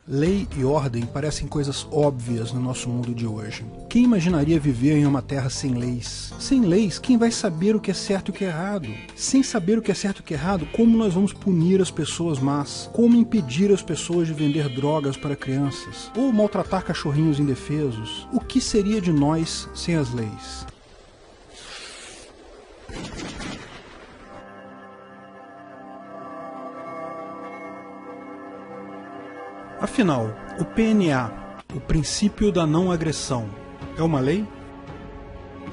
Lei e ordem parecem coisas óbvias no nosso mundo de hoje. Quem imaginaria viver em uma terra sem leis? Sem leis, quem vai saber o que é certo e o que é errado? Sem saber o que é certo e o que é errado, como nós vamos punir as pessoas más? Como impedir as pessoas de vender drogas para crianças? Ou maltratar cachorrinhos indefesos? O que seria de nós sem as leis? Afinal, o PNA, o princípio da não agressão, é uma lei?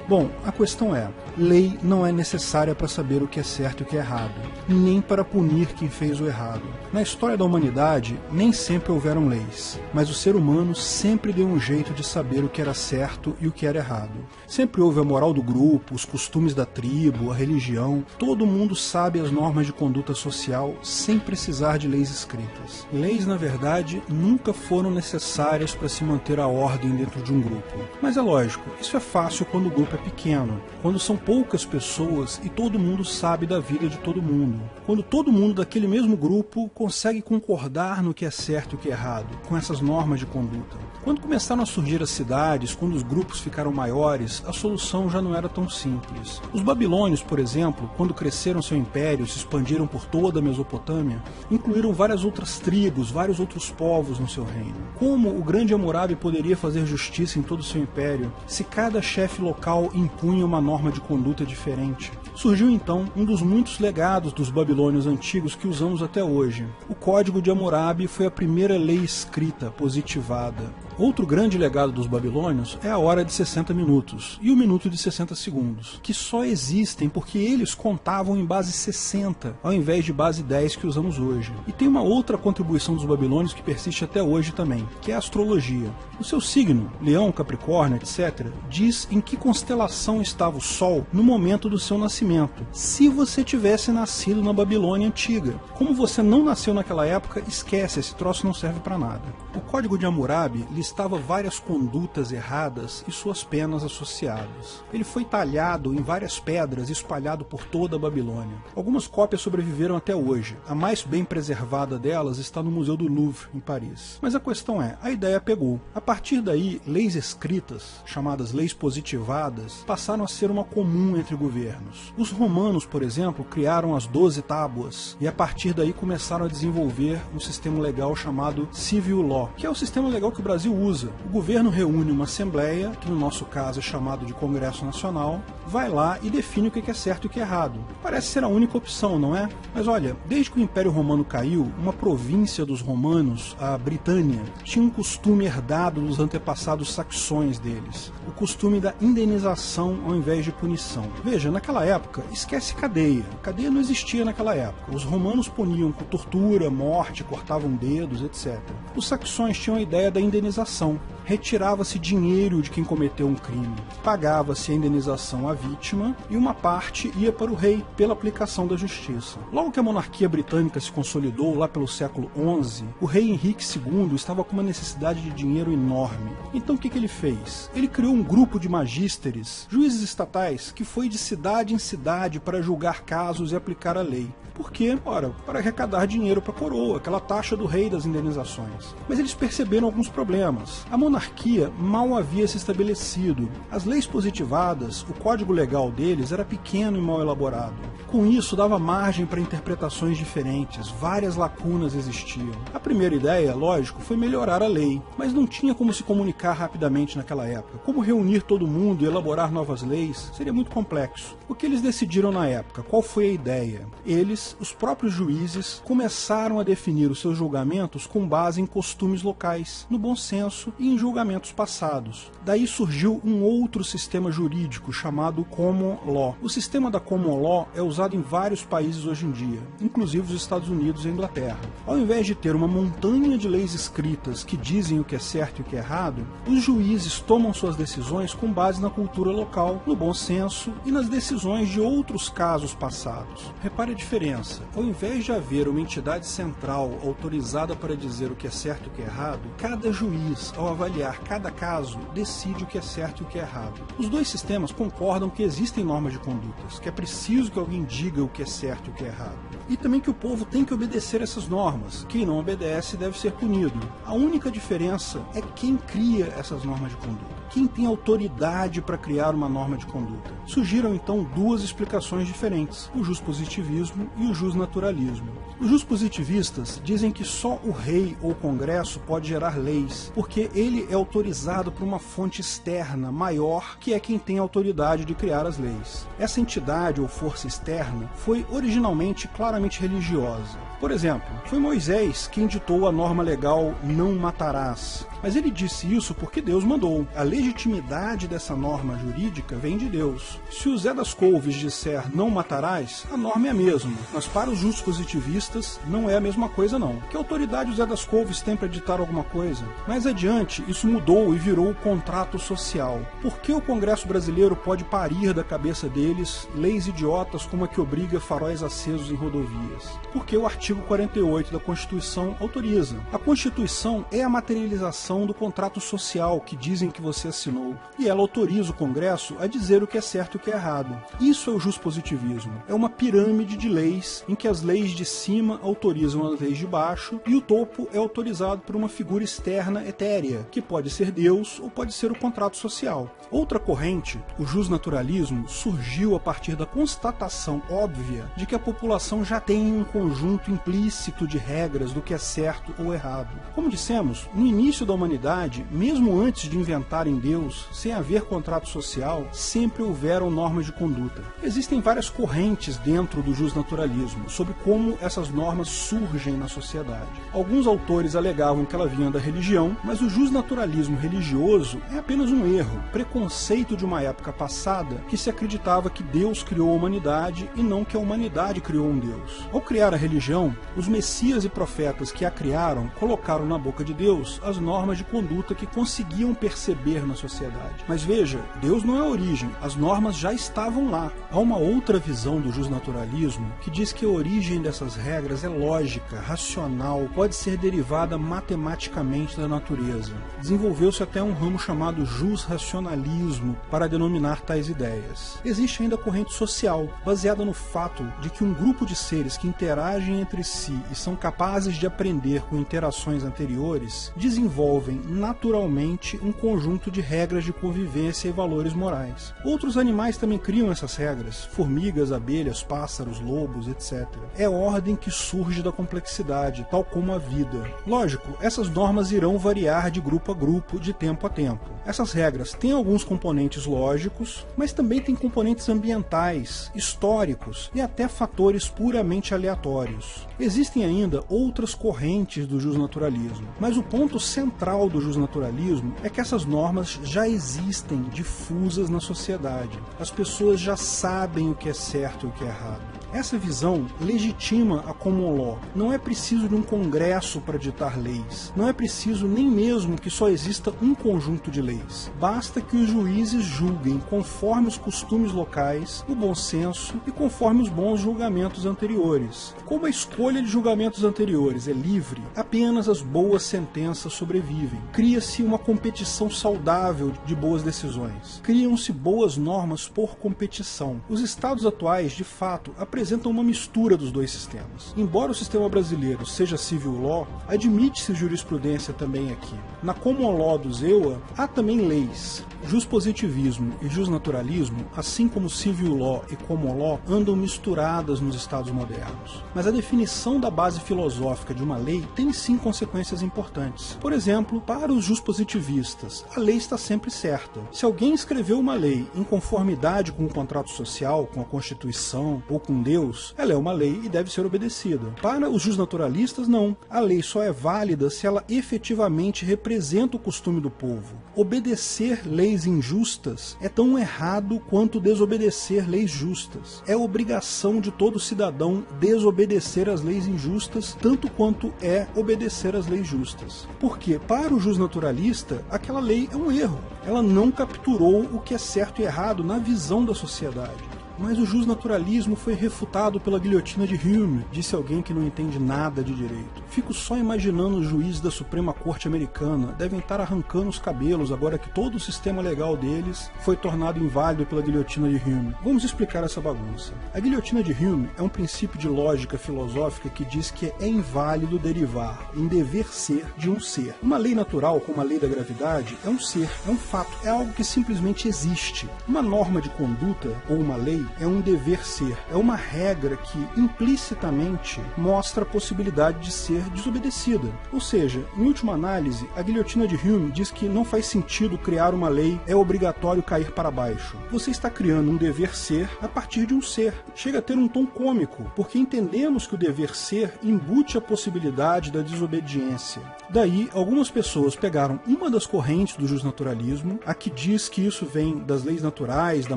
Bom, a questão é, lei não é necessária para saber o que é certo e o que é errado, nem para punir quem fez o errado. Na história da humanidade, nem sempre houveram leis, mas o ser humano sempre deu um jeito de saber o que era certo e o que era errado. Sempre houve a moral do grupo, os costumes da tribo, a religião, todo mundo sabe as normas de conduta social sem precisar de leis escritas. Leis, na verdade, nunca foram necessárias para se manter a ordem dentro de um grupo. Mas é lógico, isso é fácil quando o grupo é pequeno, quando são poucas pessoas e todo mundo sabe da vida de todo mundo. Quando todo mundo daquele mesmo grupo consegue concordar no que é certo e o que é errado, com essas normas de conduta. Quando começaram a surgir as cidades, quando os grupos ficaram maiores, a solução já não era tão simples. Os babilônios, por exemplo, quando cresceram seu império, se expandiram por toda a Mesopotâmia, incluíram várias outras tribos, vários outros povos no seu reino. Como o grande Hammurabi poderia fazer justiça em todo o seu império, se cada chefe local impunha uma norma de conduta diferente? Surgiu então um dos muitos legados dos babilônios antigos que usamos até hoje. O Código de Hammurabi foi a primeira lei escrita, positivada. Outro grande legado dos babilônios é a hora de 60 minutos e o minuto de 60 segundos, que só existem porque eles contavam em base 60, ao invés de base 10 que usamos hoje. E tem uma outra contribuição dos babilônios que persiste até hoje também, que é a astrologia. O seu signo, Leão, Capricórnio, etc., diz em que constelação estava o Sol no momento do seu nascimento, se você tivesse nascido na Babilônia antiga. Como você não nasceu naquela época, esquece, esse troço não serve para nada. O Código de Hammurabi listava várias condutas erradas e suas penas associadas. Ele foi talhado em várias pedras e espalhado por toda a Babilônia. Algumas cópias sobreviveram até hoje. A mais bem preservada delas está no Museu do Louvre, em Paris. Mas a questão é, a ideia pegou. A partir daí, leis escritas, chamadas leis positivadas, passaram a ser uma comum entre governos. Os romanos, por exemplo, criaram as 12 tábuas e a partir daí começaram a desenvolver um sistema legal chamado Civil Law, que é o sistema legal que o Brasil usa. O governo reúne uma assembleia, que no nosso caso é chamado de Congresso Nacional, vai lá e define o que é certo e o que é errado. Parece ser a única opção, não é? Mas olha, desde que o Império Romano caiu, uma província dos romanos, a Britânia, tinha um costume herdado dos antepassados saxões deles. O costume da indenização ao invés de punição. Veja, naquela época, esquece cadeia. Cadeia não existia naquela época. Os romanos puniam com tortura, morte, cortavam dedos, etc. Os saxões tinham a ideia da indenização. Retirava-se dinheiro de quem cometeu um crime. Pagava-se a indenização à vítima e uma parte ia para o rei pela aplicação da justiça. Logo que a monarquia britânica se consolidou lá pelo século XI, o rei Henrique II estava com uma necessidade de dinheiro enorme. Então o que ele fez? Ele criou um grupo de magísteres, juízes estatais, que foi de cidade em cidade para julgar casos e aplicar a lei. Por quê? Ora, para arrecadar dinheiro para a coroa, aquela taxa do rei das indenizações. Mas eles perceberam alguns problemas. A monarquia mal havia se estabelecido. As leis positivadas, o código legal deles era pequeno e mal elaborado. Com isso, dava margem para interpretações diferentes, várias lacunas existiam. A primeira ideia, lógico, foi melhorar a lei, mas não tinha como se comunicar rapidamente naquela época. Como reunir todo mundo e elaborar novas leis seria muito complexo. O que eles decidiram na época? Qual foi a ideia? Eles, os próprios juízes, começaram a definir os seus julgamentos com base em costumes locais, no bom senso e em julgamentos passados. Daí surgiu um outro sistema jurídico chamado Common Law. O sistema da Common Law é usado em vários países hoje em dia, inclusive os Estados Unidos e a Inglaterra. Ao invés de ter uma montanha de leis escritas que dizem o que é certo e o que é errado, os juízes tomam suas decisões com base na cultura local, no bom senso e nas decisões de outros casos passados. Repare a diferença. Ao invés de haver uma entidade central autorizada para dizer o que é certo e o que é errado, cada juiz, ao avaliar avaliar cada caso, decide o que é certo e o que é errado. Os dois sistemas concordam que existem normas de condutas, que é preciso que alguém diga o que é certo e o que é errado. E também que o povo tem que obedecer essas normas. Quem não obedece deve ser punido. A única diferença é quem cria essas normas de conduta. Quem tem autoridade para criar uma norma de conduta? Surgiram então duas explicações diferentes, o juspositivismo e o jusnaturalismo. Os juspositivistas dizem que só o rei ou o Congresso pode gerar leis, porque ele é autorizado por uma fonte externa maior, que é quem tem a autoridade de criar as leis. Essa entidade ou força externa foi originalmente claramente religiosa. Por exemplo, foi Moisés quem ditou a norma legal "não matarás", mas ele disse isso porque Deus mandou. A legitimidade dessa norma jurídica vem de Deus. Se o Zé das Couves disser "não matarás", a norma é a mesma, mas para os juspositivistas não é a mesma coisa não. Que autoridade o Zé das Couves tem para ditar alguma coisa? Mais adiante, isso mudou e virou o contrato social. Por que o Congresso brasileiro pode parir da cabeça deles leis idiotas como a que obriga faróis acesos em rodovias? Porque o artigo 48 da Constituição autoriza. A Constituição é a materialização do contrato social que dizem que você assinou, e ela autoriza o Congresso a dizer o que é certo e o que é errado. Isso é o juspositivismo. É uma pirâmide de leis em que as leis de cima autorizam as leis de baixo e o topo é autorizado por uma figura externa etérea, que pode ser Deus ou pode ser o contrato social. Outra corrente, o jusnaturalismo, surgiu a partir da constatação óbvia de que a população já tem um conjunto implícito de regras do que é certo ou errado. Como dissemos, no início da humanidade, mesmo antes de inventarem Deus, sem haver contrato social, sempre houveram normas de conduta. Existem várias correntes dentro do jusnaturalismo sobre como essas normas surgem na sociedade. Alguns autores alegavam que ela vinha da religião, mas o jusnaturalismo religioso é apenas um erro, preconceito de uma época passada que se acreditava que Deus criou a humanidade e não que a humanidade criou um Deus. Ao criar a religião, os messias e profetas que a criaram colocaram na boca de Deus as normas de conduta que conseguiam perceber na sociedade. Mas veja, Deus não é a origem, as normas já estavam lá. Há uma outra visão do jusnaturalismo que diz que a origem dessas regras é lógica, racional, pode ser derivada matematicamente da natureza. Desenvolveu-se até um ramo chamado jusracionalismo para denominar tais ideias. Existe ainda a corrente social, baseada no fato de que um grupo de seres que interagem entre si e são capazes de aprender com interações anteriores, desenvolvem naturalmente um conjunto de regras de convivência e valores morais. Outros animais também criam essas regras, formigas, abelhas, pássaros, lobos, etc. É ordem que surge da complexidade, tal como a vida. Lógico, essas normas irão variar de grupo a grupo, de tempo a tempo. Essas regras têm alguns componentes lógicos, mas também têm componentes ambientais, históricos e até fatores puramente aleatórios. Existem ainda outras correntes do jusnaturalismo, mas o ponto central do jusnaturalismo é que essas normas já existem difusas na sociedade. As pessoas já sabem o que é certo e o que é errado. Essa visão legitima a common law. Não é preciso de um congresso para ditar leis. Não é preciso nem mesmo que só exista um conjunto de leis. Basta que os juízes julguem conforme os costumes locais, o bom senso e conforme os bons julgamentos anteriores. Como a escolha de julgamentos anteriores é livre, apenas as boas sentenças sobrevivem. Cria-se uma competição saudável de boas decisões. Criam-se boas normas por competição. Os estados atuais, de fato, apresentam uma mistura dos dois sistemas. Embora o sistema brasileiro seja civil law, admite-se jurisprudência também aqui. Na common law do EUA, há também leis. Juspositivismo e jusnaturalismo, assim como civil law e common law, andam misturadas nos estados modernos. Mas a definição da base filosófica de uma lei tem sim consequências importantes. Por exemplo, para os juspositivistas, a lei está sempre certa. Se alguém escreveu uma lei em conformidade com o contrato social, com a Constituição ou com Deus, ela é uma lei e deve ser obedecida. Para os jusnaturalistas, não. A lei só é válida se ela efetivamente representa o costume do povo. Obedecer leis injustas é tão errado quanto desobedecer leis justas. É obrigação de todo cidadão desobedecer às leis injustas, tanto quanto é obedecer às leis justas. Porque, para o jusnaturalista, aquela lei é um erro. Ela não capturou o que é certo e errado na visão da sociedade. mas o justnaturalismo foi refutado pela guilhotina de Hume, disse alguém que não entende nada de direito. Fico só imaginando os juízes da Suprema Corte americana devem estar arrancando os cabelos agora que todo o sistema legal deles foi tornado inválido pela guilhotina de Hume. Vamos explicar essa bagunça. A guilhotina de Hume é um princípio de lógica filosófica que diz que é inválido derivar em dever ser de um ser. Uma lei natural, como a lei da gravidade, é um ser, é um fato, é algo que simplesmente existe. Uma norma de conduta, ou uma lei, é um dever ser, é uma regra que implicitamente mostra a possibilidade de ser desobedecida. Ou seja, em última análise, a guilhotina de Hume diz que não faz sentido criar uma lei, é obrigatório cair para baixo. Você está criando um dever ser a partir de um ser. Chega a ter um tom cômico, porque entendemos que o dever ser embute a possibilidade da desobediência. Daí, algumas pessoas pegaram uma das correntes do justnaturalismo, a que diz que isso vem das leis naturais, da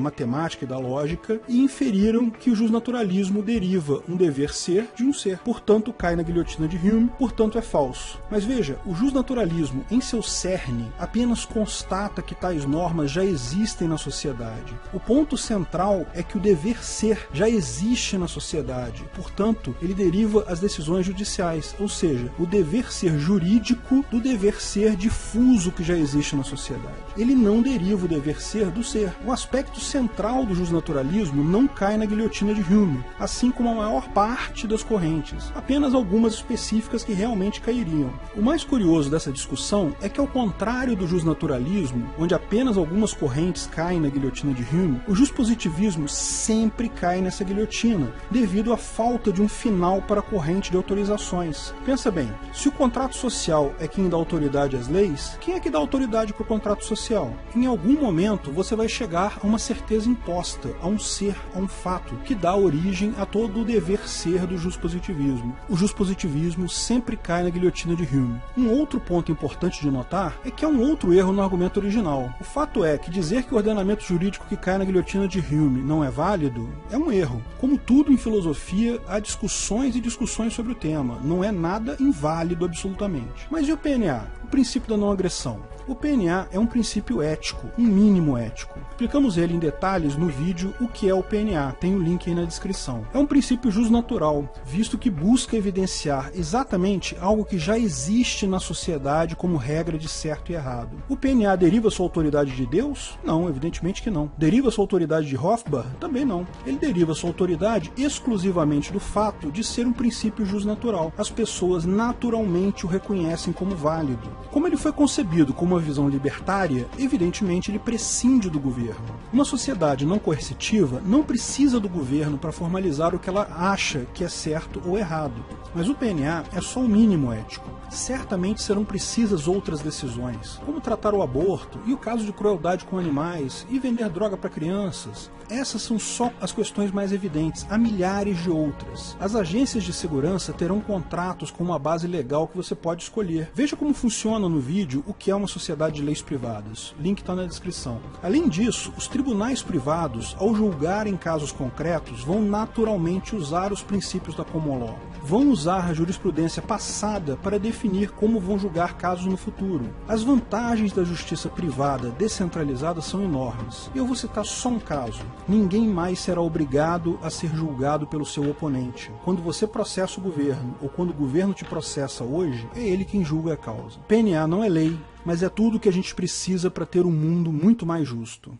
matemática e da lógica, e inferiram que o justnaturalismo deriva um dever ser de um ser. Portanto, cai na guilhotina de Hume, portanto é falso. Mas veja, o justnaturalismo, em seu cerne, apenas constata que tais normas já existem na sociedade. O ponto central é que o dever ser já existe na sociedade, portanto, ele deriva as decisões judiciais, ou seja, o dever ser jurídico do dever ser difuso que já existe na sociedade. Ele não deriva o dever ser do ser. O aspecto central do justnaturalismo não cai na guilhotina de Hume, assim como a maior parte das correntes, apenas algumas específicas que realmente cairiam. O mais curioso dessa discussão é que, ao contrário do justnaturalismo, onde apenas algumas correntes caem na guilhotina de Hume, o justpositivismo sempre cai nessa guilhotina, devido à falta de um final para a corrente de autorizações. Pensa bem, se o contrato social é quem dá autoridade às leis, quem é que dá autoridade para o contrato social? Em algum momento você vai chegar a uma certeza imposta, a um ser, a um fato, que dá origem a todo o dever ser do justpositivismo. O justpositivismo sempre cai na guilhotina de Hume. Um outro ponto importante de notar é que há um outro erro no argumento original. O fato é que dizer que o ordenamento jurídico que cai na guilhotina de Hume não é válido é um erro. Como tudo em filosofia, há discussões e discussões sobre o tema. Não é nada inválido absolutamente. Mas e o PNA? O princípio da não agressão. O PNA é um princípio ético, um mínimo ético. Explicamos ele em detalhes no vídeo O que é o PNA, tem o link aí na descrição. É um princípio justnatural, visto que busca evidenciar exatamente algo que já existe na sociedade como regra de certo e errado. O PNA deriva sua autoridade de Deus? Não, evidentemente que não. Deriva sua autoridade de Hofbauer? Também não. Ele deriva sua autoridade exclusivamente do fato de ser um princípio justnatural. As pessoas naturalmente o reconhecem como válido. Como ele foi concebido como uma visão libertária, evidentemente ele prescinde do governo. Uma sociedade não coercitiva não precisa do governo para formalizar o que ela acha que é certo ou errado. Mas o PNA é só o mínimo ético. Certamente serão precisas outras decisões, como tratar o aborto e o caso de crueldade com animais e vender droga para crianças. Essas são só as questões mais evidentes, há milhares de outras. As agências de segurança terão contratos com uma base legal que você pode escolher. Veja como funciona no vídeo o que é uma sociedade de leis privadas. O link está na descrição. Além disso, os tribunais privados, ao julgarem casos concretos, vão naturalmente usar os princípios da common law. Vão usar a jurisprudência passada para definir como vão julgar casos no futuro. As vantagens da justiça privada descentralizada são enormes. Eu vou citar só um caso. Ninguém mais será obrigado a ser julgado pelo seu oponente. Quando você processa o governo, ou quando o governo te processa hoje, é ele quem julga a causa. PNA não é lei, mas é tudo o que a gente precisa para ter um mundo muito mais justo.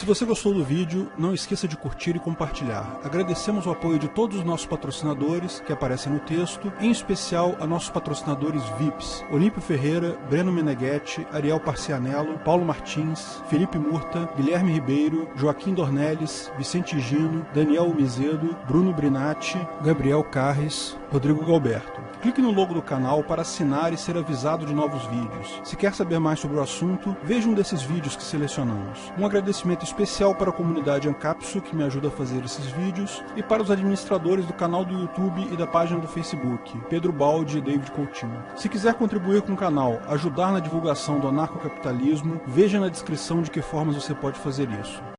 Se você gostou do vídeo, não esqueça de curtir e compartilhar. Agradecemos o apoio de todos os nossos patrocinadores, que aparecem no texto, em especial a nossos patrocinadores VIPs, Olímpio Ferreira, Breno Meneghetti, Ariel Parcianello, Paulo Martins, Felipe Murta, Guilherme Ribeiro, Joaquim Dornelles, Vicente Gino, Daniel Mizedo, Bruno Brinatti, Gabriel Carres, Rodrigo Galberto. Clique no logo do canal para assinar e ser avisado de novos vídeos. Se quer saber mais sobre o assunto, veja um desses vídeos que selecionamos. Um agradecimento especial para a comunidade Ancapsu, que me ajuda a fazer esses vídeos, e para os administradores do canal do YouTube e da página do Facebook, Pedro Baldi e David Coutinho. Se quiser contribuir com o canal, ajudar na divulgação do anarcocapitalismo, veja na descrição de que formas você pode fazer isso.